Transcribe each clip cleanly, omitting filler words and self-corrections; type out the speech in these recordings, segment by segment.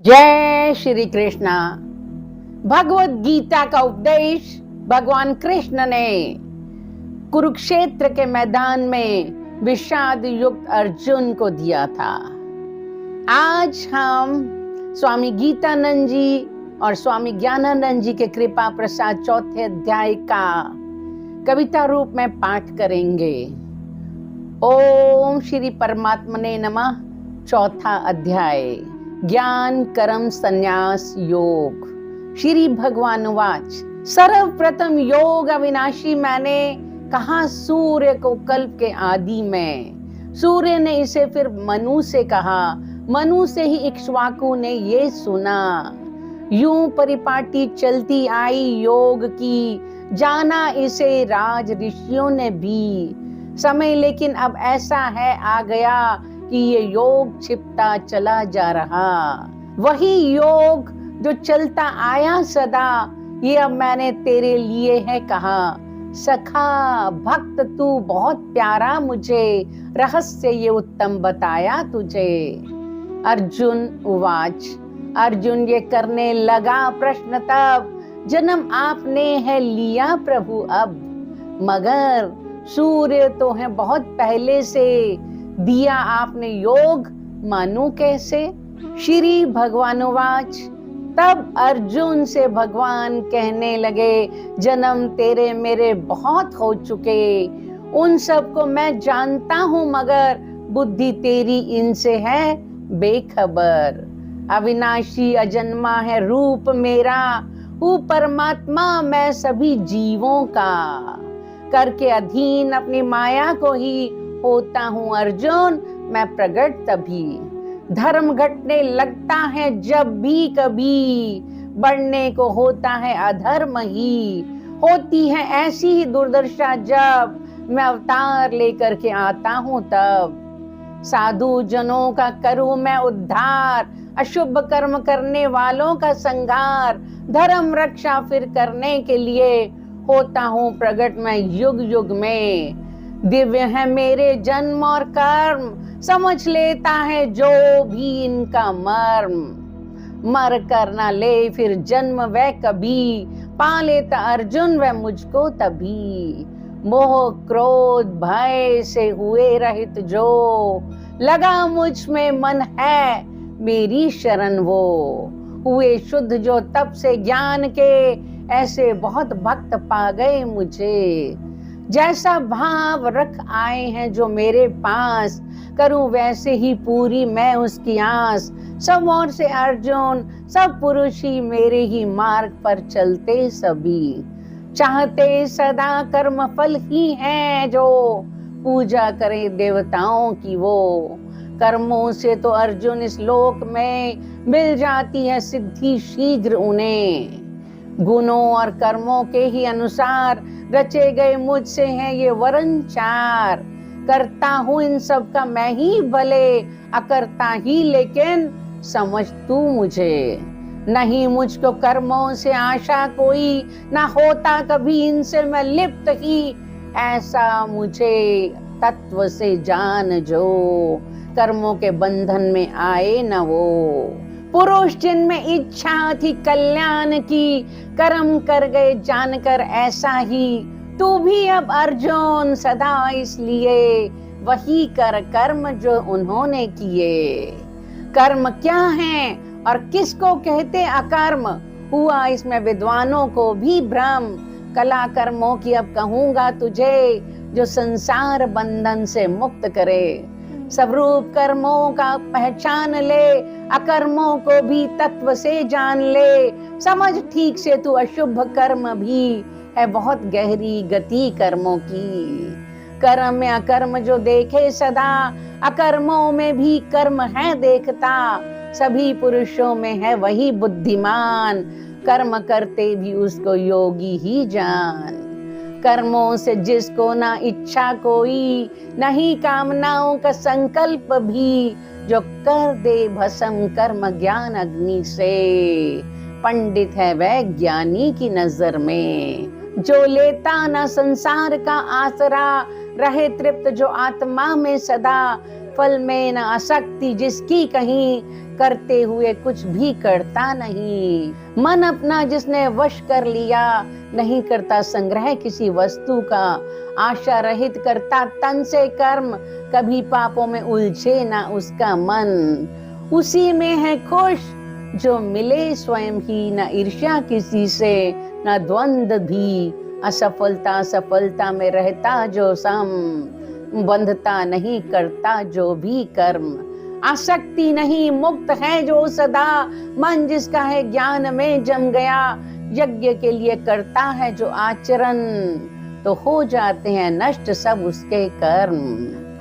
जय श्री कृष्णा। भगवत गीता का उपदेश भगवान कृष्ण ने कुरुक्षेत्र के मैदान में विषाद युक्त अर्जुन को दिया था। आज हम स्वामी गीतानंद जी और स्वामी ज्ञानानंद जी के कृपा प्रसाद चौथे अध्याय का कविता रूप में पाठ करेंगे। ओम श्री परमात्मने नमः। चौथा अध्याय ज्ञान कर्म संन्यास योग। श्री भगवान वाच। सर्वप्रथम योग अविनाशी मैंने कहा सूर्य को कल्प के आदि में। सूर्य ने इसे फिर मनु से कहा, मनु से ही इक्ष्वाकु ने ये सुना। यूं परिपाटी चलती आई योग की, जाना इसे राज ऋषियों ने भी। समय लेकिन अब ऐसा है आ गया कि ये योग छिपता चला जा रहा। वही योग जो चलता आया सदा, ये अब मैंने तेरे लिए है कहा। सखा भक्त तू बहुत प्यारा मुझे, रहस्य ये उत्तम बताया तुझे। अर्जुन उवाच। अर्जुन ये करने लगा प्रश्न तब, जन्म आपने है लिया प्रभु अब। मगर सूर्य तो है बहुत पहले से, दिया आपने योग मानू कैसे। श्री भगवानुवाच। तब अर्जुन से भगवान कहने लगे, जन्म तेरे मेरे बहुत हो चुके, उन सबको मैं जानता हूं, मगर बुद्धि तेरी इनसे है बेखबर। अविनाशी अजन्मा है रूप मेरा, हूँ परमात्मा मैं सभी जीवों का। करके अधीन अपनी माया को ही होता हूँ अर्जुन मैं प्रकट तभी। धर्म घटने लगता है जब भी कभी, बढ़ने को होता है अधर्म ही। होती है ऐसी ही दुर्दशा जब मैं अवतार लेकर के आता हूँ तब। साधु जनों का करूँ मैं उद्धार, अशुभ कर्म करने वालों का संहार। धर्म रक्षा फिर करने के लिए होता हूँ प्रकट मैं युग युग में। दिव्य है मेरे जन्म और कर्म, समझ लेता है जो भी इनका मर्म। मर कर ना ले फिर जन्म वह कभी, पा लेता अर्जुन वह मुझको तभी। मोह क्रोध भय से हुए रहित जो, लगा मुझ में मन है मेरी शरण वो। हुए शुद्ध जो तप से ज्ञान के, ऐसे बहुत भक्त पा गए मुझे। जैसा भाव रख आए हैं जो मेरे पास, करूं वैसे ही पूरी मैं उसकी आस। सब ओर से अर्जुन सब पुरुष ही मेरे ही मार्ग पर चलते सभी। चाहते सदा कर्म फल ही हैं जो, पूजा करें देवताओं की वो। कर्मों से तो अर्जुन इस लोक में मिल जाती है सिद्धि शीघ्र उन्हें। गुणों और कर्मों के ही अनुसार रचे गए मुझसे हैं ये वरण चार। करता हूँ इन सब का मैं ही भले, अकर्ता ही लेकिन समझ तू मुझे। नहीं मुझको कर्मों से आशा कोई, ना होता कभी इनसे मैं लिप्त ही। ऐसा मुझे तत्व से जान जो, कर्मों के बंधन में आए न वो। पुरुष जिनमें इच्छा थी कल्याण की, कर्म कर गए जानकर ऐसा ही। तू भी अब अर्जुन सदा इसलिए, वही कर कर्म जो उन्होंने किए। कर्म क्या है और किसको कहते अकर्म, हुआ इसमें विद्वानों को भी भ्रम। कला कर्मों की अब कहूंगा तुझे, जो संसार बंधन से मुक्त करे। सब रूप कर्मों का पहचान ले, अकर्मों को भी तत्व से जान ले। समझ ठीक से तू अशुभ कर्म भी है बहुत गहरी गति कर्मों की। कर्म या कर्म जो देखे सदा, अकर्मों में भी कर्म है देखता। सभी पुरुषों में है वही बुद्धिमान, कर्म करते भी उसको योगी ही जान। कर्मों से जिसको ना इच्छा कोई, नहीं कामनाओं का संकल्प भी। जो कर दे भस्म कर्म ज्ञान अग्नि से, पंडित है वह ज्ञानी की नजर में। जो लेता ना संसार का आसरा, रहे तृप्त जो आत्मा में सदा। फल में न आसक्ति जिसकी कहीं, करते हुए कुछ भी करता नहीं। मन अपना जिसने वश कर लिया, नहीं करता संग्रह किसी वस्तु का। आशा रहित करता तन से कर्म, कभी पापों में उलझे ना उसका मन। उसी में है खुश जो मिले स्वयं ही, न ईर्ष्या किसी से न द्वंद्व भी। असफलता सफलता में रहता जो सम, बंधता नहीं करता जो भी कर्म। आसक्ति नहीं मुक्त है जो सदा, मन जिसका है ज्ञान में जम गया। यज्ञ के लिए करता है जो आचरण, तो हो जाते हैं नष्ट सब उसके कर्म।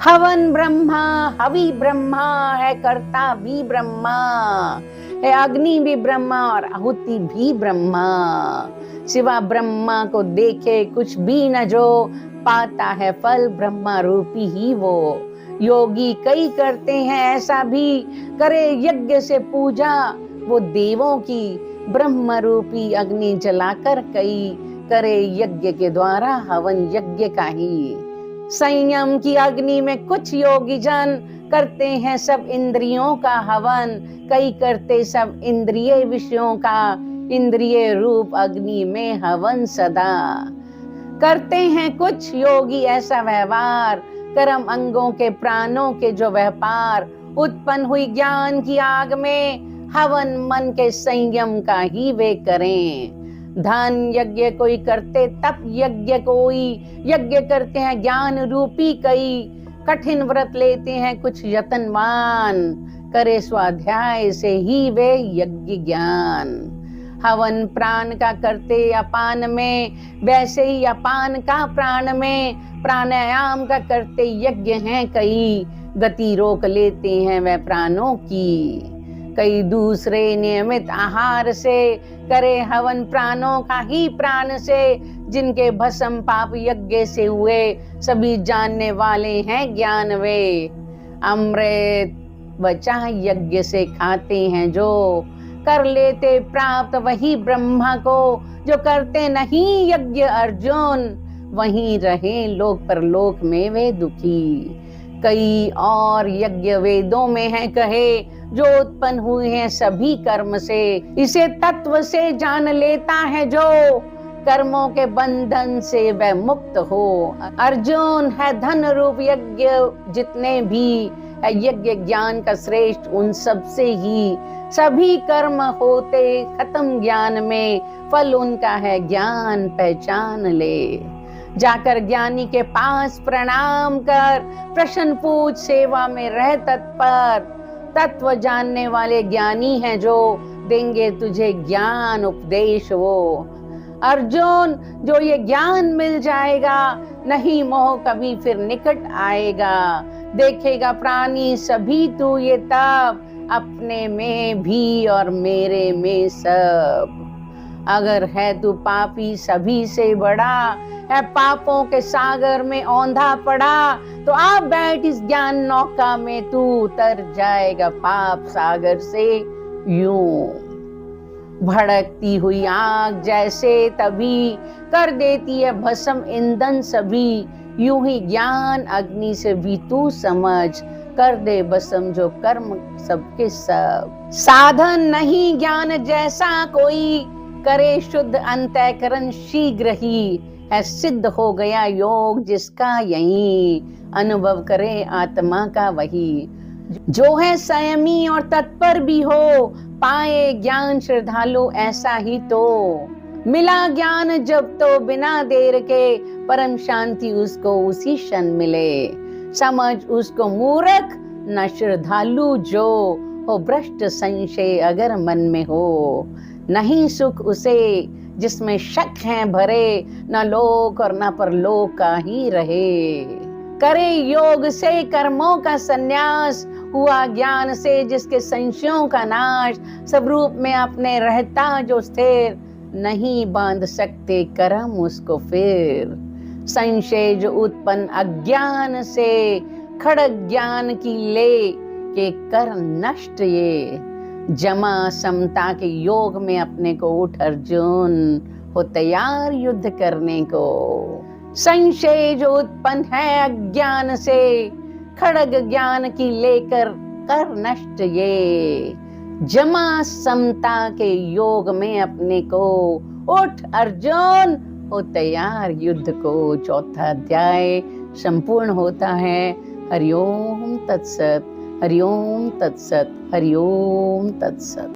हवन ब्रह्मा हवि ब्रह्मा है, करता भी ब्रह्मा है, अग्नि भी ब्रह्मा और आहुति भी ब्रह्मा। सिवा ब्रह्मा को देखे कुछ भी न जो, पाता है फल ब्रह्मा रूपी ही वो। योगी कई करते हैं ऐसा भी, करे यज्ञ से पूजा वो देवों की। ब्रह्म रूपी अग्नि जलाकर कई, करे यज्ञ के द्वारा हवन यज्ञ का ही। संयम की अग्नि में कुछ योगी जन, करते हैं सब इंद्रियों का हवन। कई करते सब इंद्रिय विषयों का, इंद्रिय रूप अग्नि में हवन सदा। करते हैं कुछ योगी ऐसा व्यवहार, कर्म अंगों के प्राणों के जो व्यापार। उत्पन्न हुई ज्ञान की आग में, हवन मन के संयम का ही वे करें। धन यज्ञ कोई करते तप यज्ञ कोई, यज्ञ करते हैं ज्ञान रूपी कई। कठिन व्रत लेते हैं कुछ यतनवान, करे स्वाध्याय से ही वे यज्ञ ज्ञान। हवन प्राण का करते अपान में, वैसे ही अपान का प्राण में। प्राणायाम का करते यज्ञ हैं कई, गति रोक लेते हैं वह प्राणों की। कई दूसरे नियमित आहार से, करे हवन प्राणों का ही प्राण से। जिनके भस्म पाप यज्ञ से हुए, सभी जानने वाले हैं ज्ञान वे। अमृत बचा यज्ञ से खाते हैं जो, कर लेते प्राप्त वही ब्रह्मा को। जो करते नहीं यज्ञ अर्जुन, वहीं रहे लोक परलोक में वे दुखी। कई और यज्ञ वेदों में है कहे, जो उत्पन्न हुए हैं सभी कर्म से। इसे तत्व से जान लेता है जो, कर्मों के बंधन से वह मुक्त हो। अर्जुन है धन रूप यज्ञ जितने भी, है यज्ञ ज्ञान का श्रेष्ठ उन सब से ही। सभी कर्म होते खत्म ज्ञान में, फल उनका है ज्ञान पहचान ले। जाकर ज्ञानी के पास प्रणाम कर, प्रश्न पूछ सेवा में रह तत्पर। तत्व जानने वाले ज्ञानी हैं जो, देंगे तुझे ज्ञान उपदेश वो। अर्जुन जो ये ज्ञान मिल जाएगा, नहीं मोह कभी फिर निकट आएगा। देखेगा प्राणी सभी तू ये तब, अपने में भी और मेरे में सब। अगर है तू पापी सभी से बड़ा, है पापों के सागर में औंधा पड़ा। तो आप बैठ इस ज्ञान नौका में, तू उतर जाएगा पाप सागर से यूं। भड़कती हुई आग जैसे तभी, कर देती है भस्म ईंधन सभी। यूं ही ज्ञान अग्नि से भी तू समझ, कर दे भस्म जो कर्म सबके सब। साधन नहीं ज्ञान जैसा कोई, करे शुद्ध अंतःकरण शीघ्र ही। है सिद्ध हो गया योग जिसका यही, अनुभव करे आत्मा का वही। जो है संयमी और तत्पर भी हो, पाए ज्ञान श्रद्धालु ऐसा ही तो। मिला ज्ञान जब तो बिना देर के, परम शांति उसको उसी क्षण मिले। समझ उसको मूर्ख न श्रद्धालु जो, हो भ्रष्ट संशय अगर मन में हो। नहीं सुख उसे जिसमें शक है भरे, न लोक और न परलोक का ही रहे। करे योग से कर्मों का संन्यास, हुआ ज्ञान से जिसके संशयों का नाश। सब रूप में अपने रहता जो स्थिर, नहीं बांध सकते कर्म उसको फिर। संशय जो उत्पन्न अज्ञान से, खड़ग ज्ञान की ले के कर नष्ट ये। जमा समता के योग में अपने को उठ अर्जुन, हो तैयार युद्ध करने को। संशय जो उत्पन्न है अज्ञान से, खड़ग ज्ञान की लेकर कर नष्ट ये, जमा समता के योग में अपने को, उठ अर्जुन हो तैयार युद्ध को। चौथा अध्याय संपूर्ण होता है। हरिओम तत्सत, हरिओम तत्सत, हरिओम तत्सत।